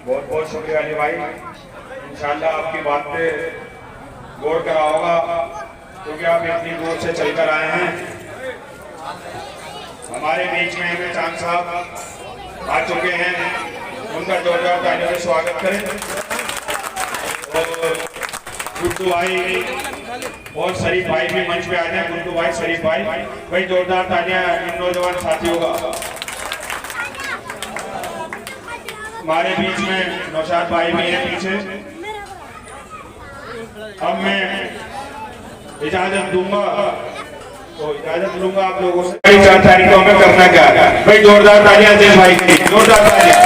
बहुत बहुत शुक्रिया अली भाई। इंशाल्लाह आपकी बात पे गौर करा होगा क्योंकि आप इतनी दूर से चलकर आए हैं। हमारे बीच में हमें चांद साहब आ चुके हैं, उनका जोरदार तालियों से स्वागत करें। और गुड्डू भाई और शरीफ भाई भी मंच पे आ जाए। गुड्डू भाई, शरीफ भाई जोरदार तालियां इन नौजवान साथियों का। हमारे बीच में नौशाद भाई भी हैं पीछे। अब मैं इजाजत दूंगा आप लोगों से। भाई 4 तारीखों में करना क्या है भाई? जोरदार तालियां दे भाई की, जोरदार तालियां।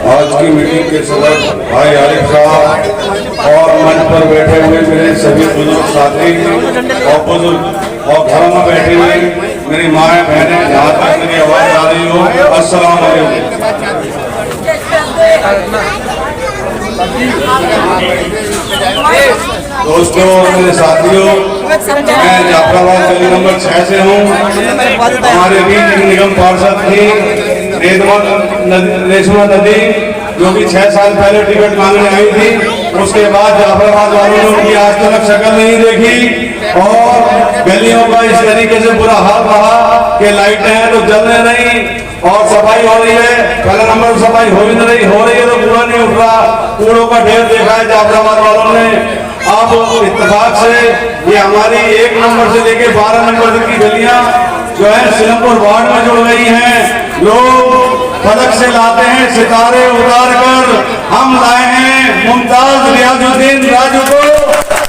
आज की मीटिंग के सदस्य भाई आरिफ साहब और मंच पर बैठे हुए मेरे सभी बुजुर्ग साथी और बुजुर्ग और घरों में बैठे हुए मेरी माएँ बहनें, जहाँ तक मेरी आवाज आ रही हो, अस्सलाम वालेकुम। दोस्तों, मेरे साथियों, मैं जाफराबाद गली नंबर 6 से हूँ। हमारे बीच एक निगम पार्षद थी रेशमा नदी, जो कि 6 साल पहले टिकट मांगने आई थी। उसके बाद जाफराबाद वालों ने उनकी आज तक शक्ल नहीं देखी और गलियों का इस तरीके से बुरा हाल रहा कि लाइटें हैं तो जल नहीं और सफाई हो रही है। पहला नंबर सफाई हो रही है तो कूड़ा नहीं उठ रहा। कूड़ों का ढेर देखा है जाफराबाद वालों ने। अब इत्तेफाक से ये हमारी 1 नंबर से लेके 12 नंबर तक की गलियां जो है सिलमपुर वार्ड में जुड़ गई हैं। लोग फलक से लाते हैं सितारे उतार कर। हम लाए हैं मुमताज रियाजुद्दीन राजू को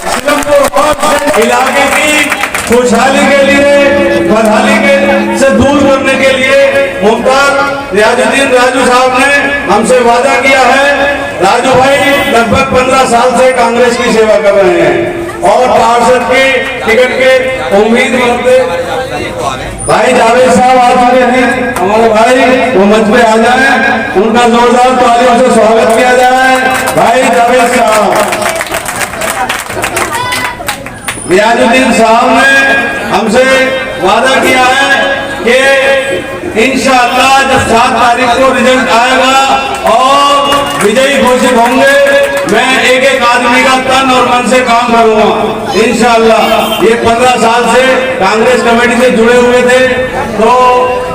सिलमपुर वार्ड से इलाके की खुशहाली के लिए, बदहाली के से दूर करने के लिए मुमताज रियाजुद्दीन राजू साहब ने हमसे वादा किया है। राजू भाई लगभग 15 साल से कांग्रेस की सेवा कर रहे हैं और पार्षद के टिकट के उम्मीद रखते भाई जावेद साहब आ चुके हैं। हमारे भाई वो मंच पे आ जाए, उनका जोरदार तालियों से स्वागत किया जाए। भाई जावेद साहब, रियाजुद्दीन साहब ने हमसे वादा किया है कि इंशाअल्लाह जब 7 तारीख को रिजल्ट आएगा और विजयी घोषित होंगे, मैं एक आदमी का तन और मन से काम करूंगा इंशाअल्लाह। ये 15 साल से कांग्रेस कमेटी से जुड़े हुए थे तो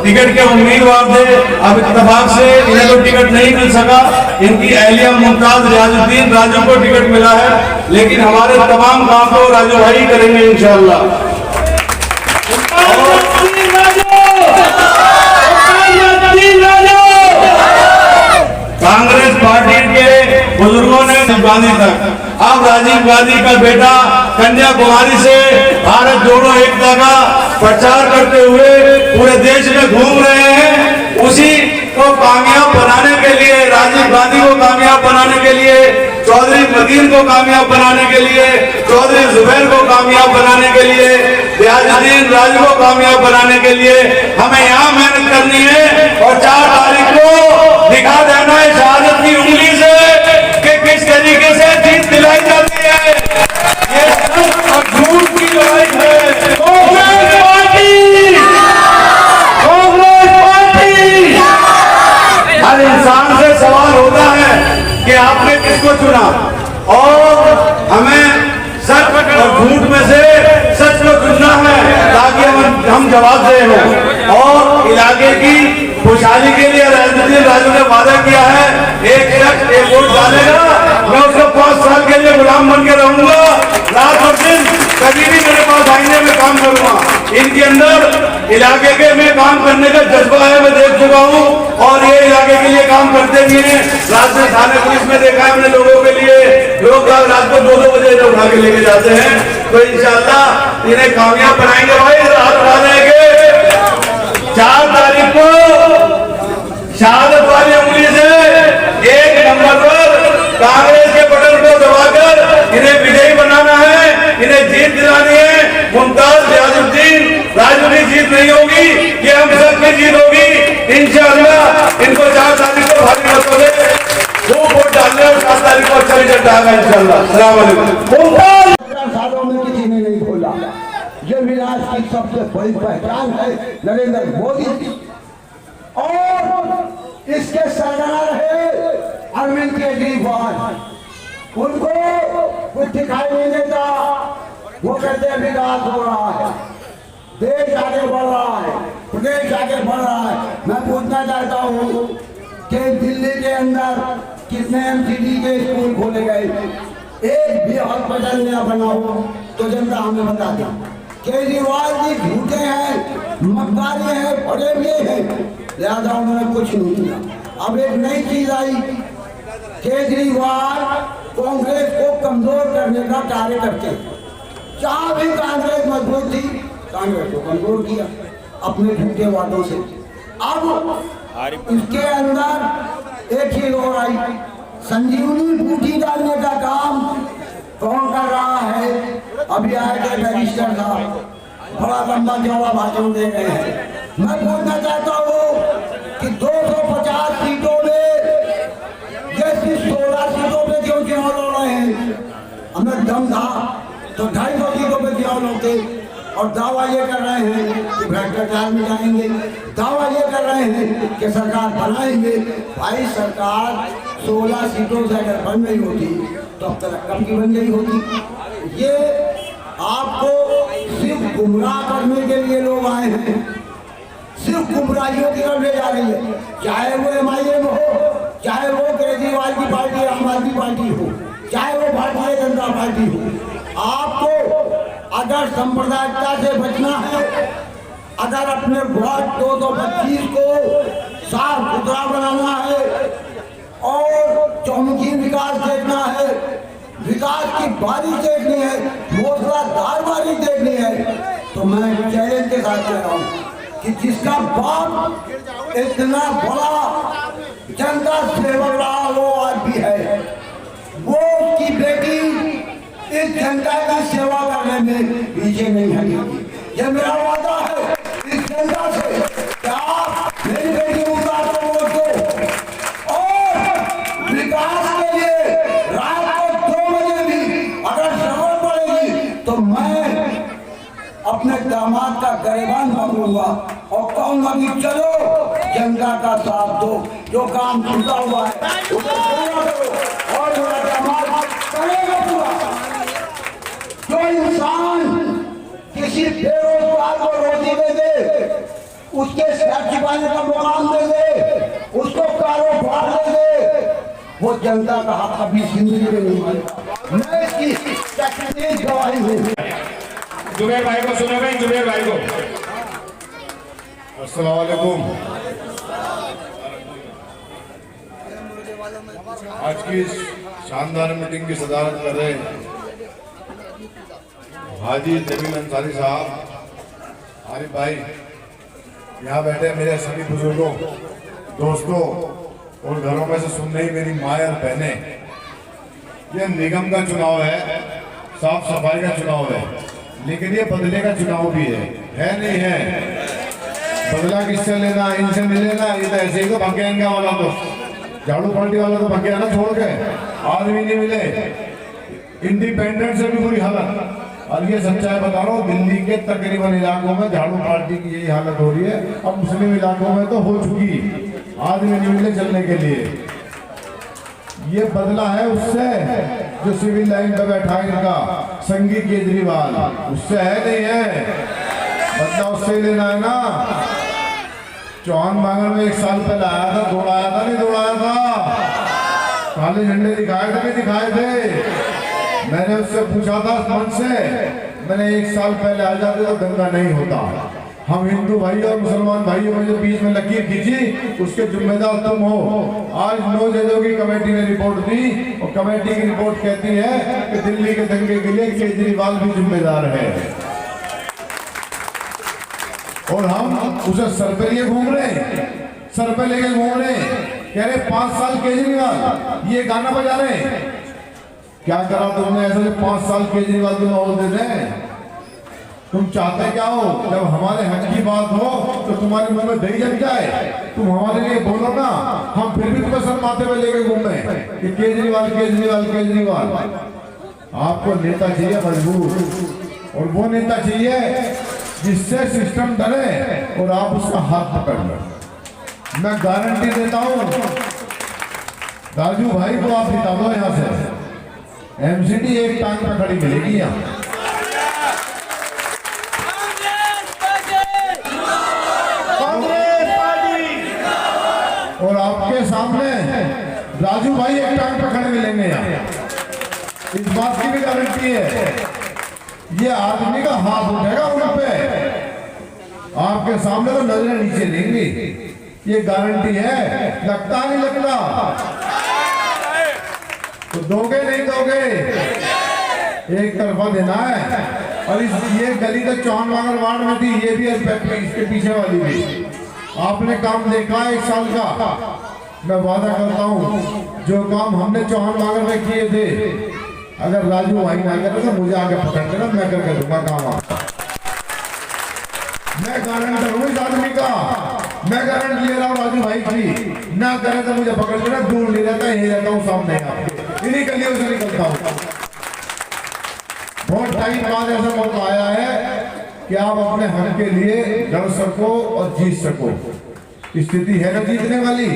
टिकट के उम्मीदवार थे। अब इत्तेफाक से इन्हें तो टिकट नहीं मिल सका। इनकी अहलिया मुमताज रियाजुद्दीन राजू को टिकट मिला है, लेकिन हमारे तमाम काम को राजू भाई करेंगे इंशाअल्लाह। कांग्रेस पार्टी के बुजुर्गों ने गांधी तक, अब राजीव गांधी का बेटा कन्याकुमारी से भारत जोड़ो एकता का प्रचार करते हुए पूरे देश में घूम रहे हैं। उसी को कामयाब बनाने के लिए, राजीव गांधी को कामयाब बनाने के लिए, चौधरी मदीन को कामयाब बनाने के लिए, चौधरी जुबैर को कामयाब बनाने के लिए, रियाजुद्दीन राजू को कामयाब बनाने के लिए हमें यहाँ मेहनत करनी है और 4 तारीख को दिखा देना है शहादत की उंगली से कि किस तरीके से जीत दिलाई जाती है। ये सच और झूठ की लड़ाई है। Congress party, Congress party. हर इंसान से सवाल होता है कि आपने किसको चुना और हमें सच और झूठ में से सच को चुनना है ताकि हम जवाब दे हो। और इलाके की खुशहाली के लिए रियाजुद्दीन राजू ने वादा किया है, एक शख्स एक वोट डालेगा, मैं उसको 5 साल के लिए गुलाम बन के रहूंगा। रात और दिन कभी भी मेरे पास आईने में काम इनके अंदर इलाके के में काम करने का जज्बा है, मैं देख चुका हूँ और ये इलाके के लिए काम करते भी हैं। रात में थाने पुलिस में देखा है हमने लोगों के लिए, लोग रात को 2-2 बजे इधर उठा के लेके जाते हैं। तो इंशाल्लाह इन्हें कामयाब बनाएंगे भाई। हाथ उठा देंगे 4 तारीख को शहादत वाली उंगली से 1 नंबर पर कांग्रेस के बटन को दबाकर इन्हें विजयी बनाना है, इन्हें जीत दिलानी है। मुमताज रियाजुद्दीन राजू की जीत नहीं होगी, ये हम सबकी जीत होगी इंशाअल्लाह। इनको 4 तारीख को भारी मतों से वो वोट डालने और 7 तारीख को अच्छा रिजल्ट आएगा इंशाअल्लाह। अस्सलाम वालेकुम। सालों में किसी ने नहीं खोला। ये विनाश की सबसे बड़ी पहचान है नरेंद्र मोदी की, और इसके सरगना रहे अरविंद केजरीवाल। उनको कुछ दिखाई नहीं देता, वो कहते हैं विकास हो रहा है, देश आगे बढ़ रहा है, प्रदेश आगे बढ़ रहा है। मैं पूछना चाहता हूँ कि दिल्ली के अंदर कितने MCD के स्कूल खोले गए, एक भी हॉस्पिटल न बना हो तो जनता हमें बता दे। केजरीवाल जी झूठे हैं, मक्कारी हैं, बड़े हुए हैं, लिहाजा उन्होंने कुछ नहीं किया। अब एक नई चीज आई, केजरीवाल कांग्रेस को कमजोर करने का कार्य करते हैं। जहां भी कांग्रेस मजबूत थी, कांग्रेस को कमजोर किया अपने झूठे वादों से। अब इसके अंदर एक चीज और आई, संजीवनी बूटी डालने का काम कौन कर रहा है? अभी आए थे बैरिस्टर साहब, बड़ा लंबा चौड़ा भाषण दे रहे हैं। मैं पूछना चाहता हूँ कि 250 सीटों में जैसी 16 सीटों पे क्यों चुनाव लड़ रहे हैं? हमें दम था तो 250 सीटों पे चुनाव लड़ते, और दावा ये कर रहे हैं कि भ्रष्टाचार में जाएंगे, दावा ये कर रहे हैं कि सरकार बनाएंगे। भाई सरकार 16 सीटों से अगर बन गई होती तो अब तक कब की बन गई होती। ये आपको सिर्फ गुमराह करने के लिए लोग आए हैं, सिर्फ गुमराहियों की तरफ ले जा रही है। चाहे वो MIM हो, चाहे वो केजरीवाल की पार्टी आम आदमी पार्टी हो, चाहे वो भारतीय जनता पार्टी हो। आपको अगर सांप्रदायिकता से बचना है, अगर अपने वोट 225 को साफ सुथरा बनाना है और चौमुखी विकास देखना है, विकास की बारिश देखनी है, मूसलाधार बारिश देखनी है, तो मैं चैलेंज के साथ कह रहा हूँ कि जिसका बाप इतना बड़ा जनता सेवक रहा वो आज भी है, वो उसकी बेटी इस जनता की सेवा करने में पीछे नहीं हटेगी। यह मेरा वादा है इस जनता से कि आप मेरी बेटी मुद्दा को वोट दो, और विकास के लिए रात को 2 बजे भी अगर जरूरत पड़ेगी तो मैं अपने दामाद का गरेबान पकड़ूंगा और कहूंगा कि चलो जनता का साथ दो, जो काम छूटा हुआ है उसे पूरा करो, और मेरा दामाद करेगा पूरा। जो इंसान किसी बेरोजगार को रोटी दे दे, उसके सर छिपाने का मुकाम दे दे, उसको कारोबार दे दे, वो जनता का हक कभी जिंदगी में नहीं मानेगा। मैं इसकी तकनीक गवाही हूँ। जुबेर भाई को सुनो भाई, जुबेर भाई को। अस्सलाम वालेकुम। आज की इस शानदार मीटिंग की सदारत कर रहे हाजी जमील अंसारी साहब, आरिफ भाई, यहाँ बैठे मेरे सभी बुजुर्गों, दोस्तों और घरों में से सुन रही मेरी माँ और बहनें, ये निगम का चुनाव है, साफ सफाई का चुनाव है, लेकिन ये बदले का चुनाव भी है नहीं है? बदला किससे लेना? इनसे नहीं लेना। ये तो ऐसे ही तो भाग गया इनका वाला, तो झाड़ू पार्टी वाला तो भाग गया ना छोड़ के, आदमी नहीं मिले। इंडिपेंडेंट से भी बुरी हालत। और ये सच्चाई बता रहा हूँ, दिल्ली के तकरीबन इलाकों में झाड़ू पार्टी की यही हालत हो रही है। अब मुस्लिम इलाकों में तो हो चुकी, आदमी नहीं मिले चलने के लिए। ये बदला है उससे जो सिविल लाइन पे बैठा है इनका संगी केजरीवाल, उससे है नहीं है? बदला उससे लेना है ना। चौहान बांगड़ में 1 साल पहले आया था, दौड़ाया था नहीं दौड़ाया था? काले झंडे दिखाए थे नहीं दिखाए थे? मैंने उससे पूछा था मन से, मैंने 1 साल पहले आ जाते तो दंगा नहीं होता। हम हिंदू भाई और मुसलमान भाइयों में जो बीच में लकीर खींची उसके जिम्मेदार तुम हो। आज 9 जजों की कमेटी ने रिपोर्ट दी और कमेटी की रिपोर्ट कहती है कि दिल्ली के दंगे के लिए केजरीवाल भी जिम्मेदार है और हम उसे सर पे लिए घूम रहे हैं, सर पे लेके घूम रहे हैं, कह रहे 5 साल केजरीवाल, ये गाना बजा रहे हैं। क्या करा तुमने ऐसा 5 साल केजरीवाल को माहौल दे दें? तुम चाहते क्या हो? जब हमारे हक की बात हो तो तुम्हारे मुंह में दही जम जाए, तुम हमारे लिए बोलो ना, हम फिर भी तुम्हें सर माथे पे लेके घूमे कि केजरीवाल केजरीवाल केजरीवाल। आपको नेता चाहिए मजबूत, और वो नेता चाहिए जिससे सिस्टम डरे और आप उसका हाथ पकड़ लो। मैं गारंटी देता हूं, राजू भाई को आप जिता दो यहां से, एमसीडी एक टांग पे खड़ी मिलेगी यहाँ। और आपके सामने राजू भाई एक टांग पे खड़े मिलेंगे यहाँ, इस बात की भी गारंटी है। ये आदमी का हाथ उठेगा उन पे, आपके सामने तो नजरें नीचे देंगी, ये गारंटी है। लगता नहीं लगता? तो दोगे नहीं दोगे? एक तरफा देना है। और ये गली तो चौहान वागर वार्ड में थी, ये भी इसके पीछे वाली भी। आपने काम देखा 1 साल का, मैं वादा करता हूं जो काम हमने चौहान वागर में किए थे, अगर राजू भाई ना करे तो मुझे आगे पकड़ देना, मैं करके दूंगा काम आपका। मैं गारंटर हूँ इस आदमी का, मैं गारंटी ले रहा हूँ राजू भाई की। ना करे तो मुझे पकड़ देना, दूर नहीं रहता, यही रहता हूँ सामने आपके, इन्हीं गलियों से निकलता हूँ। बहुत टाइम बाद ऐसा मौका आया है कि आप अपने हक के लिए लड़ सको और जीत सको। स्थिति है ना जीतने वाली,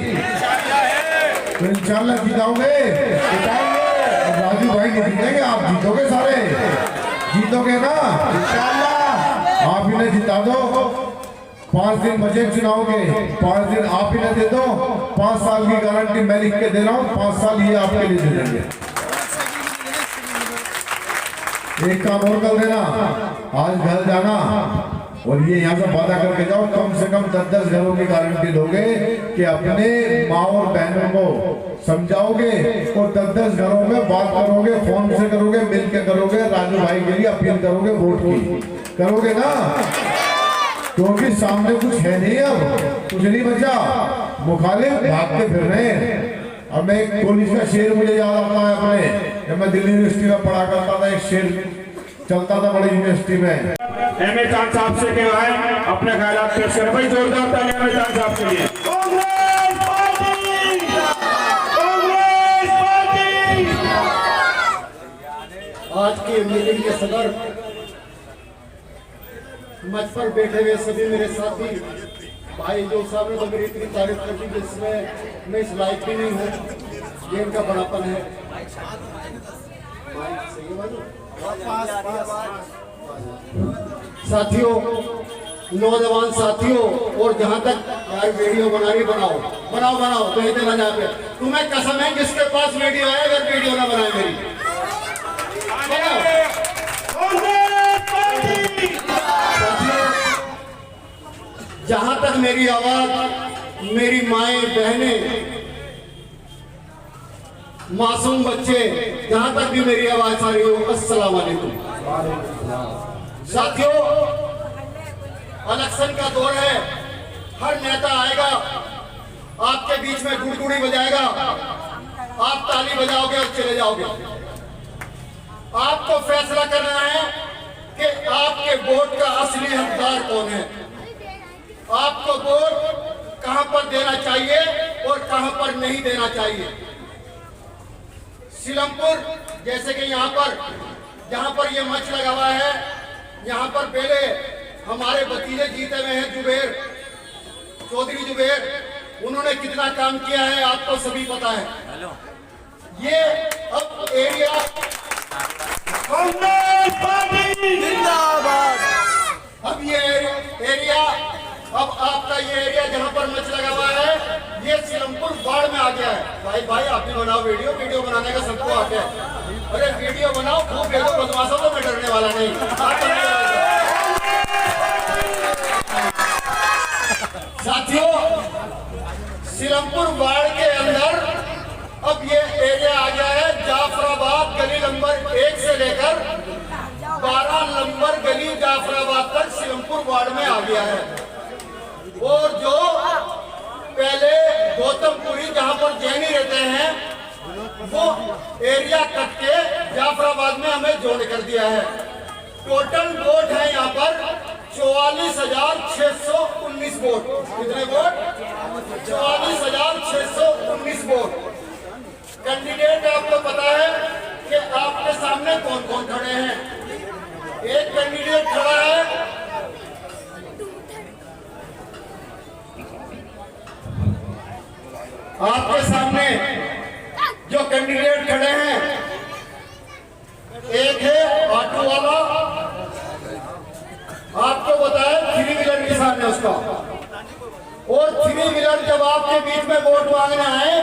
तो इंशाल्लाह जिताओगे। राजू भाई नहीं जीतेंगे, आप जीतोगे, सारे जीतोगे ना इंशाल्लाह। आप इन्हें जिता दो, 5 दिन बचे चुनाव के, 5 दिन आप इन्हें दे दो, 5 साल की गारंटी मैं लिख के दे रहा हूँ, 5 साल ये आपके लिए दे देंगे। एक काम और कर देना, आज घर जाना और ये यहाँ से वादा करके जाओ, कम से कम 10-10 घरों की गारंटी दोगे कि अपने माँ और बहनों को समझाओगे और 10-10 घरों में बात करोगे, फोन से करोगे, मिल के करोगे, राजू भाई के लिए अपील करोगे, वोट की करोगे ना, क्योंकि सामने कुछ है नहीं, अब कुछ नहीं बचा, मुखालिफ भागते फिर रहे हैं। अब मैं एक पुलिस का शेर मुझे याद आता है अपने, जब मैं दिल्ली यूनिवर्सिटी में पढ़ा करता था, एक शेर चलता था बड़ी यूनिवर्सिटी में। एम ए चांद साहब से कहवाए अपने ख्यालात पेश करें। भाई जोरदार तालियां एम ए चांद साहब के लिए। Congress party, Congress party. आज की मीटिंग के सदर, मंच पर बैठे हुए सभी मेरे साथी भाई जो साहब ने तो मेरी इतनी तारीफ कर दी जिसमें मैं इस लायक भी नहीं हूँ, ये इनका बड़ापन है। साथियों, नौजवान साथियों, और जहां तक यार वीडियो बनानी बनाओ बनाओ बनाओ, तो ये देना जाके तुम्हें कसम है जिसके पास वीडियो है, अगर वीडियो ना बनाए मेरी जहां तक मेरी आवाज, मेरी माएं बहनें, मासूम बच्चे, जहां तक भी मेरी आवाज आ रही हो, अस्सलाम वालेकुम। साथियों, इलेक्शन का दौर है, हर नेता आएगा, आपके बीच में गुड़गुड़ी बजाएगा, आप ताली बजाओगे और चले जाओगे। आपको फैसला करना है कि आपके वोट का असली हकदार कौन है, आपको वोट कहां पर देना चाहिए और कहां पर नहीं देना चाहिए। सीलमपुर जैसे कि यहाँ पर ये मंच लगा हुआ है, यहाँ पर पहले हमारे भतीजे जीते हुए हैं, जुबेर चौधरी जुबेर, उन्होंने कितना काम किया है आपको सभी पता है। ये अब एरिया कांग्रेस पार्टी जिंदाबाद। अब ये एरिया, अब आपका ये एरिया जहाँ पर मंच लगा हुआ है, ये सीलमपुर वार्ड में आ गया है। भाई आप भी बनाओ वीडियो बनाने का सबको आता है। अरे वीडियो बनाओ, खूब भेजो बदमाशों को, मैं डरने वाला नहीं। साथियों, सिरमपुर वार्ड के अंदर अब ये एरिया आ गया है जाफराबाद गली नंबर 1 से लेकर 12 नंबर गली जाफराबाद तक सिरमपुर वार्ड में आ गया है। और जो पहले गौतमपुरी जहां पर जैनी रहते हैं, वो एरिया कट के जाफराबाद में हमें जोड़ कर दिया है। टोटल वोट है यहाँ पर 44,619 वोट। कितने वोट? 44,619 वोट। कैंडिडेट आपको पता है कि आपके सामने कौन कौन खड़े हैं। एक कैंडिडेट खड़ा है आपके सामने, जो कैंडिडेट खड़े हैं, एक है ऑटो वाला, आपको बताया 3 व्हीलर निशान है उसका। और 3 व्हीलर जब आपके बीच में वोट मांगने आए,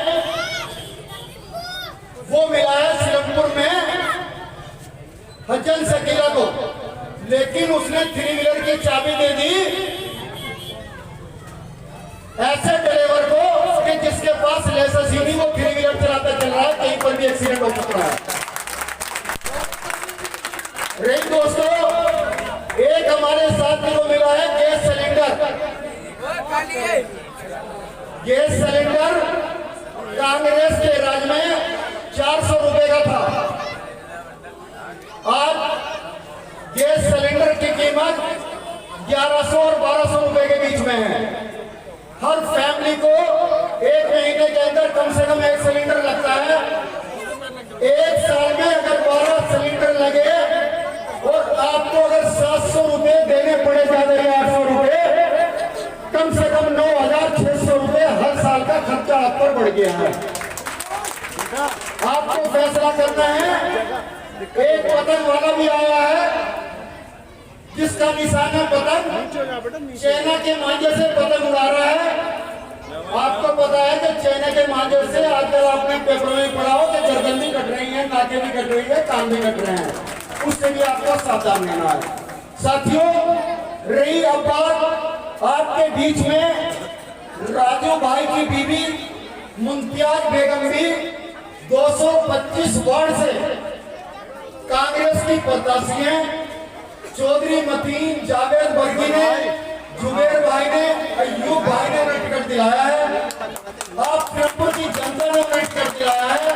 वो मिला है सिरमपुर में हजन शकीला को, लेकिन उसने 3 व्हीलर की चाबी दे दी ऐसे ड्राइवर को कि जिसके पास लाइसेंस ही नहीं, वो 3 व्हीलर चलाता चल रहा है, कहीं पर भी एक्सीडेंट हो सकता है। रही दोस्तों, एक हमारे साथी को मिला है gas cylinder. Gas cylinder Congress के राज में 400 रुपए का था। आज गैस सिलेंडर की कीमत 1100 और 1200 रुपए के बीच में है। हर फैमिली को 1 महीने के अंदर कम से कम 1 सिलेंडर लगता है। 1 साल में अगर 12 सिलेंडर लगे और आपको अगर 700 रुपए देने पड़े, ज्यादा 800 रुपए, कम से कम 9,600 रुपए हर साल का खर्चा आप पर बढ़ गया है। आपको फैसला करना है। एक पतंग वाला भी आया है जिसका निशान है पतंग, चाइना के मांझे से पतंग उड़ा रहा है। आपको पता है कि चाइना के मांझे से आजकल आपने पेपर में पढ़ा हो कि गर्दन भी कट रही है, नाके भी कट रही है, कान भी कट रहे हैं। उससे भी आपको सावधान रहना है। साथियों, रही अब बात आपके बीच में राजू भाई की बीवी मुमताज बेगम भी 225 वार्ड से कांग्रेस की प्रत्याशी हैं। चौधरी मतीन, जावेद बर्गी ने, जुबेर भाई ने, अयूब भाई ने उन्हें टिकट दिलाया है। आप सिरमपुर की जनता ने उन्हें टिकट दिलाया है।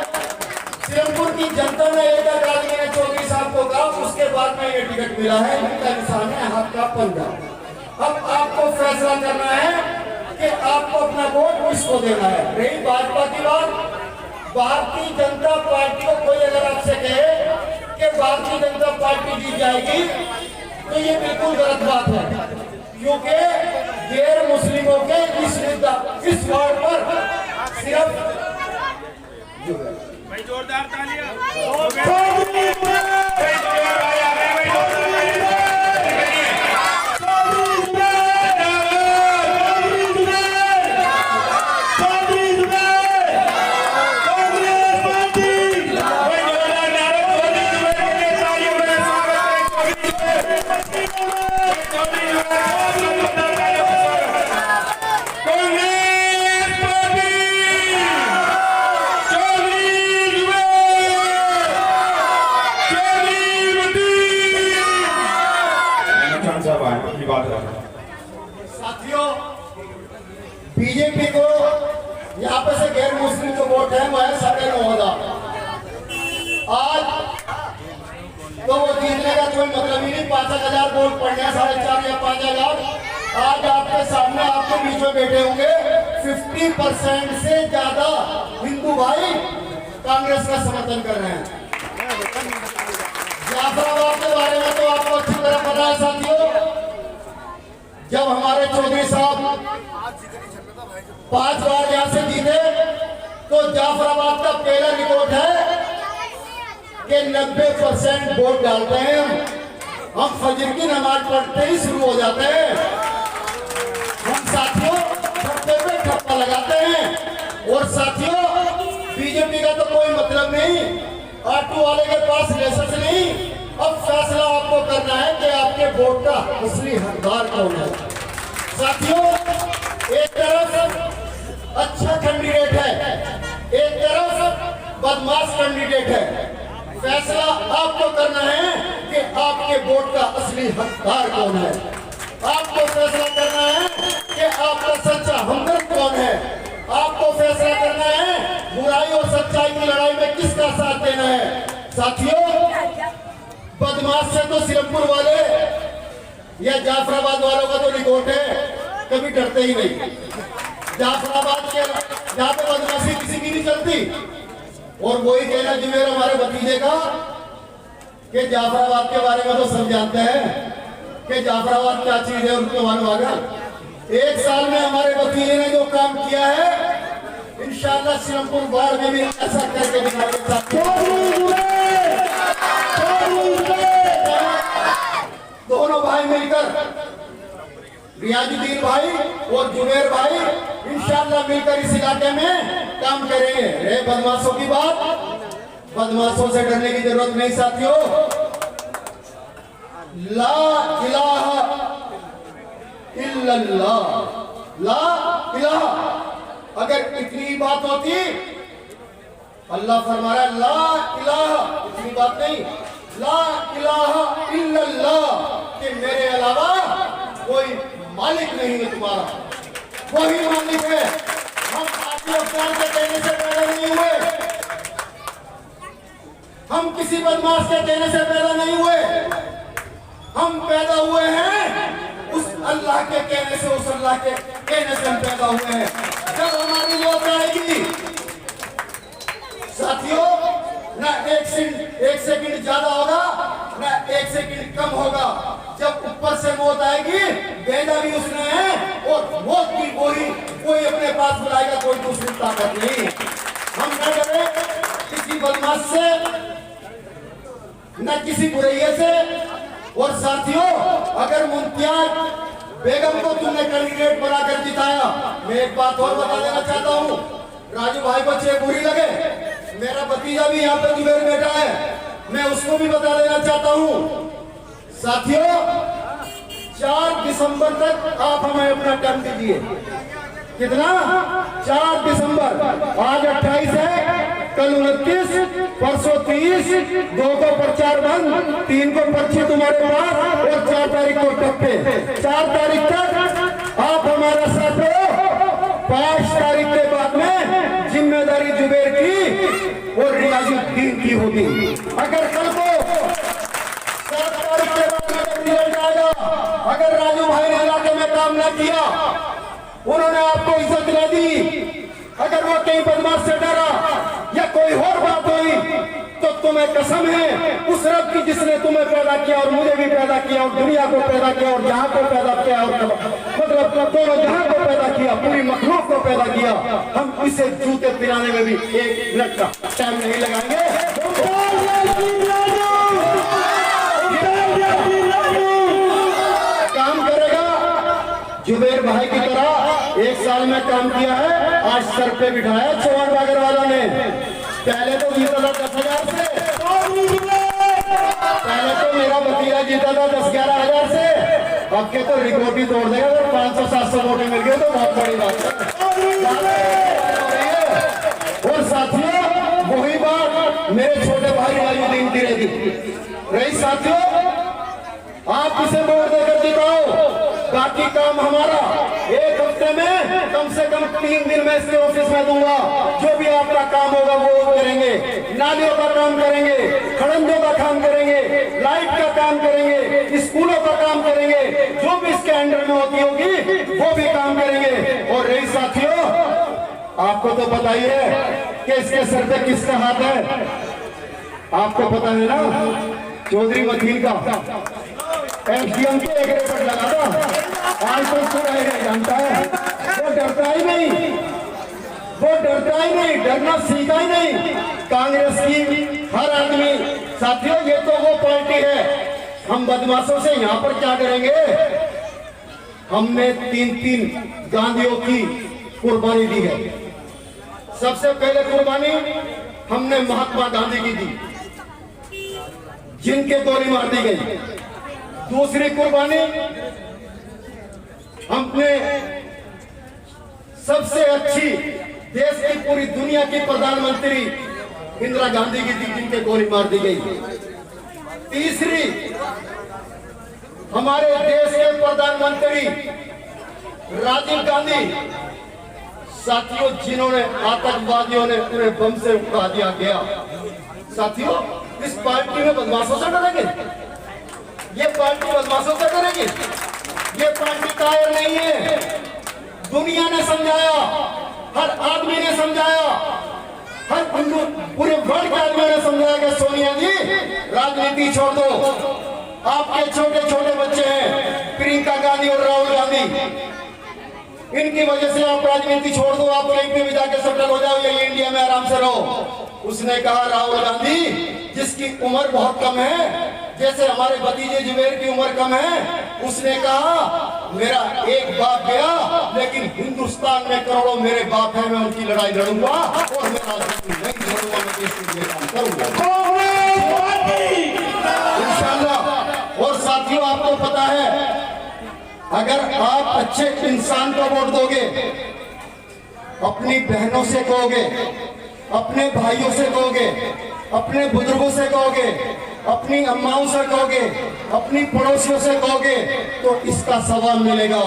सिरमपुर की जनता ने एक आदमी ने चौधरी साहब को कहा, उसके बाद में ये टिकट मिला है। इनका निशान है हाथ का पंजा। अब आपको फैसला करना है कि आपको अपना वोट किसको देना है। रही भाजपा की बात, भारतीय जनता पार्टी को कोई अगर आपसे कहे कि भारतीय जनता पार्टी जीत जाएगी, तो ये बिल्कुल गलत बात है। क्योंकि गैर मुस्लिमों के इस वार्ड पर सिर्फ जोरदार तालियां। साथियों, बीजेपी को यहाँ पे से गैर मुस्लिम जो वोट है वो है 9,500। आज तो वो जीतने का कोई मतलब ही नहीं। 5,000 वोट पड़ने, 4,500 या 5,000। आज आपके सामने, आपके बीच में बैठे होंगे 50% से ज्यादा हिंदू भाई कांग्रेस का समर्थन कर रहे हैं। जाफराबाद के बारे में तो आपको अच्छी तरह पता है साथियों। जब हमारे चौधरी साहब 5 बार यहां से जीते, तो जाफराबाद का पहला रिकॉर्ड है कि 90% वोट डालते हैं हम फजर की नमाज पढ़ते ही शुरू हो जाते हैं। हम साथियों ठप्पे पे ठप्पा लगाते हैं। और साथियों, बीजेपी का तो कोई मतलब नहीं। ऑटो वाले के पास लाइसेंस नहीं। अब फैसला आपको करना है कि आपके वोट का असली हकदार कौन है। साथियों, एक तरफ अच्छा कैंडिडेट है, एक तरफ बदमाश कैंडिडेट है। फैसला आपको करना है कि आपके वोट का असली हकदार कौन है। आपको फैसला करना है कि आपका सच्चा हमदर्द कौन है। आपको फैसला करना है बुराई और सच्चाई की लड़ाई में किसका साथ देना है। साथियों, बदमाश से तो सिरमपुर वाले या जाफराबाद वालों का तो रिकॉर्ड है, कभी डरते ही नहीं। जाफराबाद के यहाँ पे बदमाशी किसी की नहीं चलती। और वही कहना जुबेर हमारे भतीजे का कि जाफराबाद के बारे में तो सब जानते हैं कि जाफराबाद क्या चीज है, उनको मालूम आगा। 1 साल में हमारे भतीजे ने जो काम किया है, इंशाअल्लाह सिरमपुर वार्ड में भी ऐसा करके दिखाएंगे। दोनों भाई मिलकर, रियाजुद्दीन भाई और जुबेर भाई, इंशाअल्लाह मिलकर इस इलाके में काम करेंगे। रे बदमाशों की बात, बदमाशों से डरने की जरूरत नहीं साथियों। ला इलाहा इल्लल्लाह, ला इलाहा, अगर इतनी बात होती, अल्लाह फरमा रहा है ला इलाहा, इतनी बात नहीं, ला इलाहा इल्लल्लाह, कि मेरे अलावा कोई मालिक नहीं है तुम्हारा, वही मालिक है। हम पार्टी अफसर के कहने से पैदा नहीं हुए, हम किसी बदमाश के कहने से पैदा नहीं हुए, हम पैदा हुए हैं उस अल्लाह के कहने से, उस अल्लाह के कहने से हम पैदा हुए हैं। जब हमारी मौत आएगी साथियों, ना एक सेकंड ज्यादा होगा, ना 1 सेकंड कम होगा। जब ऊपर से मौत आएगी, भेजा भी उसने है और मौत भी कोई अपने पास बुलाएगा, कोई दूसरी ताकत नहीं। हम न डरे किसी बदमाश से, न किसी बुरैये से। और साथियों, अगर मुमताज बेगम को तुमने कैंडिडेट बनाकर जिताया, मैं एक बात और बता देना चाहता हूँ, राजू भाई को चाहे बुरी लगे, मेरा भतीजा भी यहाँ पे जुबेर बैठा है, मैं उसको भी बता देना चाहता हूँ। साथियों, 4 दिसंबर तक आप हमें अपना टाइम दीजिए। कितना? 4 दिसंबर। आज 28 है, कल 29, परसों 30, 2 को प्रचार बंद, 3 को पर्ची तुम्हारे पास और 4 तारीख को टप्पे। 4 तारीख तक आप हमारा साथ दो। 5 तारीख के बाद में जिम्मेदारी जुबेर की और रियाजुद्दीन की होगी। अगर कल को 7 तारीख के बाद में रिजल्ट आएगा, अगर राजू भाई ने इलाके में काम न किया, उन्होंने आपको इज्जत दिला दी, अगर वो कहीं बदमाश से डरा या कोई और बात हुई, तो तुम्हें कसम है उस रब की जिसने तुम्हें पैदा किया और मुझे भी पैदा किया और दुनिया को पैदा किया और जहां को पैदा किया और मतलब दोनों जहां को पैदा किया, पूरी मखलूक को पैदा किया, हम इसे जूते पिलाने में भी 1 मिनट का टाइम नहीं लगाएंगे। काम करेगा जुबेर भाई की तरह 1 साल में काम किया है, आज सर पे बिठाया चौहान बागर वालों ने। पहले तो जीता था 10,000 से, पहले तो मेरा भतीजा जीता था 10-11 हजार से, अब के तो रिकॉर्ड ही तोड़ देगा। अगर 500-700 वोटें मिल गए तो बहुत बड़ी बात है। और साथियों, वही बात मेरे छोटे भाई रियाजुद्दीन की रही। साथियों, आप इसे वोट देकर जिताओ, बाकी काम हमारा 1 हफ्ते में कम से कम 3 दिन में इसके ऑफिस में दूंगा। जो भी आपका काम होगा वो करेंगे, नालियों का काम करेंगे, खड़ंजों का काम करेंगे, लाइट का काम करेंगे, स्कूलों का काम करेंगे, जो भी इसके अंडर में होती होगी वो भी काम करेंगे। और रही साथियों, आपको तो पता ही है कि इसके सर पे किसका हाथ है, आपको पता है ना, चौधरी वकील का एसडीएम के एक रेकॉर्ड लगा था। आज तो पूरा जानता है, वो डरता ही नहीं, वो डरता ही नहीं, डरना सीखा ही नहीं। कांग्रेस की हर आदमी, साथियों ये तो वो पार्टी है, हम बदमाशों से यहाँ पर क्या करेंगे। हमने 3 गांधियों की कुर्बानी दी है। सबसे पहले कुर्बानी हमने महात्मा गांधी की दी, जिनके गोली मार दी गई। दूसरी कुर्बानी हमने सबसे अच्छी देश की पूरी दुनिया की प्रधानमंत्री इंदिरा गांधी की थी, जिनके गोली मार दी गई। तीसरी हमारे देश के प्रधानमंत्री राजीव गांधी, साथियों, जिन्होंने आतंकवादियों ने उन्हें बम से उड़ा दिया गया। साथियों, इस पार्टी में बदमाशों से डरेंगे? ये पार्टी बदमाशों से डरेगी? ये पार्टी कायर नहीं है। दुनिया ने समझाया, हर आदमी ने समझाया, हर पूरे वर्ल्ड के आदमियों ने समझाया कि सोनिया जी राजनीति छोड़ दो। आपके छोटे छोटे बच्चे हैं, प्रियंका गांधी और राहुल गांधी, इनकी वजह से आप राजनीति छोड़ दो, आप कहीं पे भी जाके सेटल हो जाओ, ये इंडिया में आराम से रहो। उसने कहा, राहुल गांधी जिसकी उम्र बहुत कम है, जैसे हमारे भतीजे जुबेर की उम्र कम है, उसने कहा मेरा एक बाप गया, लेकिन हिंदुस्तान में करोड़ों मेरे बाप है, मैं उनकी लड़ाई लड़ूंगा और मैं राजनीति नहीं लड़ूंगा, मैं देश के लिए काम करूंगा इंशाल्लाह। और साथियों, आपको पता है, अगर आप अच्छे इंसान को वोट दोगे, अपनी बहनों से कहोगे, अपने भाइयों से कहोगे, अपने बुजुर्गों से कहोगे, अपनी अम्माओं से कहोगे, अपनी पड़ोसियों से कहोगे, तो इसका सवाल मिलेगा।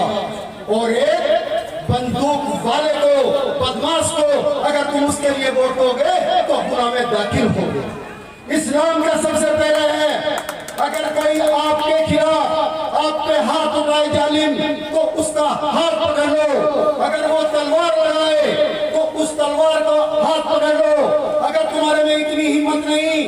और एक बंदूक वाले को, बदमाश को, अगर तुम उसके लिए वोट दोगे तो गुनाह में दाखिल होगे। इस्लाम का सबसे पहले है, अगर कोई आपके खिलाफ आप पे हाथ उठाए जालिम, तो उसका हाथ पकड़ लो। अगर वो तलवार लगाए तो उस तलवार को हाथ पकड़ लो। अगर तुम्हारे में इतनी हिम्मत नहीं,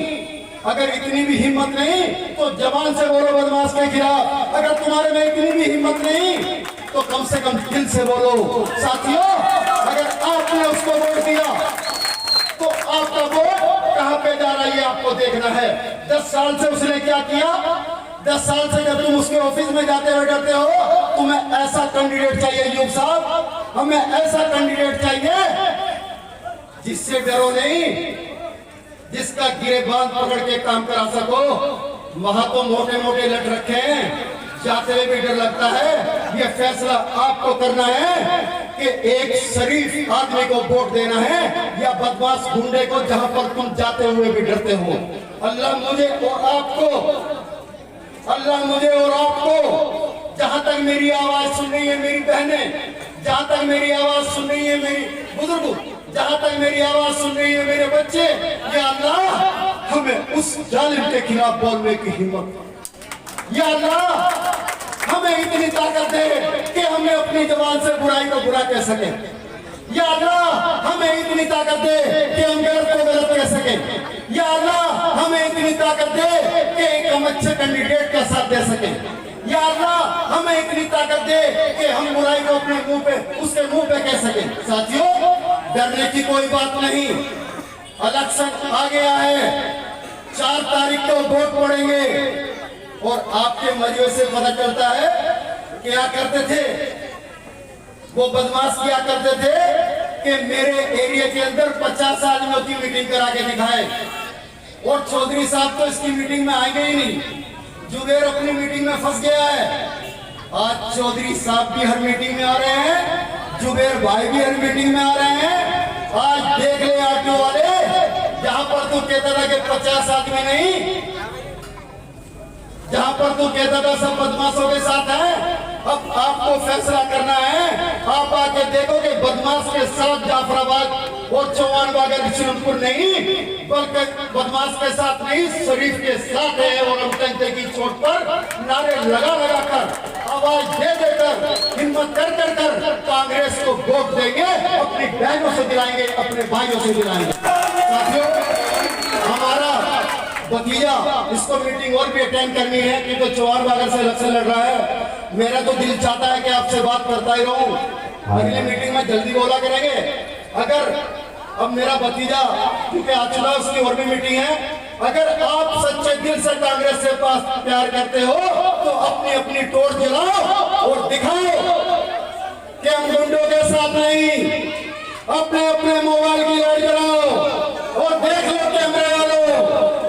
अगर इतनी भी हिम्मत नहीं तो जबान से बोलो बदमाश के खिलाफ। अगर तुम्हारे में इतनी भी हिम्मत नहीं तो कम से कम दिल से बोलो। साथियों, अगर आपने उसको वोट दिया तो आपका वोट कहां पे जा रही है आपको देखना है। 10 साल से उसने क्या किया? 10 साल से जब तुम उसके ऑफिस में जाते हुए डरते हो, तुम्हें ऐसा कैंडिडेट चाहिए यूब साहब, हमें ऐसा कैंडिडेट चाहिए जिससे डरो नहीं, जिसका गिरेबान पकड़ के काम करा सको। वहां तो मोटे मोटे लट रखे हैं, जाते हुए भी डर लगता है। ये फैसला आपको करना है कि एक शरीफ आदमी को वोट देना है या बदमाश गुंडे को, जहां पर तुम जाते हुए भी डरते हो। अल्लाह मुझे और आपको, अल्लाह मुझे और आपको, जहां तक मेरी आवाज सुन रही है मेरी बहनें, जहां तक मेरी आवाज सुन रही है मेरी बुजुर्ग, जहां तक मेरी आवाज सुन रही है मेरे बच्चे, या अल्लाह हमें उस जालिम के खिलाफ बोलने की हिम्मत, या अल्लाह हमें इतनी ताकत दे कि हमें अपनी जबान से बुराई को बुरा कह सके। या अल्लाह हमें इतनी ताकत दे कि हम गलत को गलत कह सके। या अल्लाह हमें इतनी ताकत दे कि एक हम अच्छे कैंडिडेट का साथ दे सके। या अल्लाह हमें इतनी ताकत दे कि हम बुराई को अपने मुंह पे, उसके मुंह पे कह सके। साथियों, डरने की कोई बात नहीं। इलेक्शन आ गया है, 4 तारीख को वोट पड़ेंगे और आपके मजे से पता चलता है क्या करते थे वो बदमाश, क्या करते थे कि मेरे एरिया के अंदर 50 आदमियों की मीटिंग करा के दिखाए, और चौधरी साहब तो इसकी मीटिंग में आएंगे ही नहीं। जुबेर अपनी मीटिंग में फंस गया है। आज चौधरी साहब भी हर मीटिंग में आ रहे हैं, जुबेर भाई भी हर मीटिंग में आ रहे हैं। आज देख ले आरटीओ वाले, जहां पर तू कहता था कि 50 आदमी नहीं, जहां पर तू कहता था सब बदमाशों के साथ है, अब आपको फैसला करना है। आप आके देखो कि बदमाश के साथ जाफराबाद और चौहान बागर बिशनपुर नहीं, बल्कि बदमाश के साथ नहीं, शरीफ के साथ है। और हम तंते की चोट पर नारे लगा लगा कर, आवाज दे देकर, हिम्मत कर कर कर कांग्रेस को वोट देंगे, अपनी बहनों से दिलाएंगे, अपने भाइयों से दिलाएंगे। साथियों, हमारा भतीजा, इसको मीटिंग और भी अटेंड करनी है क्योंकि चौहान बागर से इलेक्शन लड़ रहा है। मेरा तो दिल चाहता है कि आपसे बात करता ही रहूं। अगली मीटिंग में जल्दी बोला करेंगे। अगर अब मेरा भतीजा, क्योंकि आज चुनाव उसकी और भी मीटिंग है, अगर आप सच्चे दिल से कांग्रेस से पास प्यार करते हो तो अपनी अपनी टोर्च जलाओ और दिखाओ कि हम गुंडों के साथ नहीं। अपने अपने मोबाइल की लाइट जलाओ और देख लो कैमरे वालों,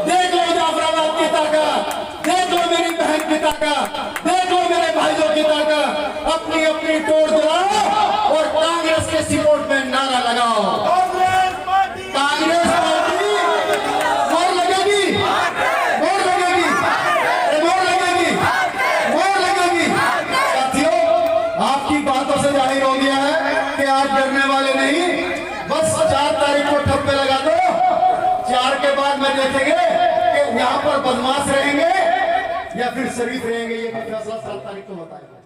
देख लो जाफराबाद की ताकत। देख लो मेरे भाइयों की ताकत, अपनी अपनी टोर दुलाओ और कांग्रेस के सपोर्ट में नारा लगाओ। कांग्रेस पार्टी मोर लगेगी, मोर लगेगी, मोर लगेगी, मोर लगेगी। साथियों, आपकी बातों से जाहिर हो गया है कि आज डरने वाले नहीं। बस 4 तारीख को ठप्पे लगा दो, 4 के बाद में देखेंगे कि यहाँ पर बदमाश रहेंगे या फिर शरीफ रहेंगे। ये फैसला 7 तारीख को बताएंगे।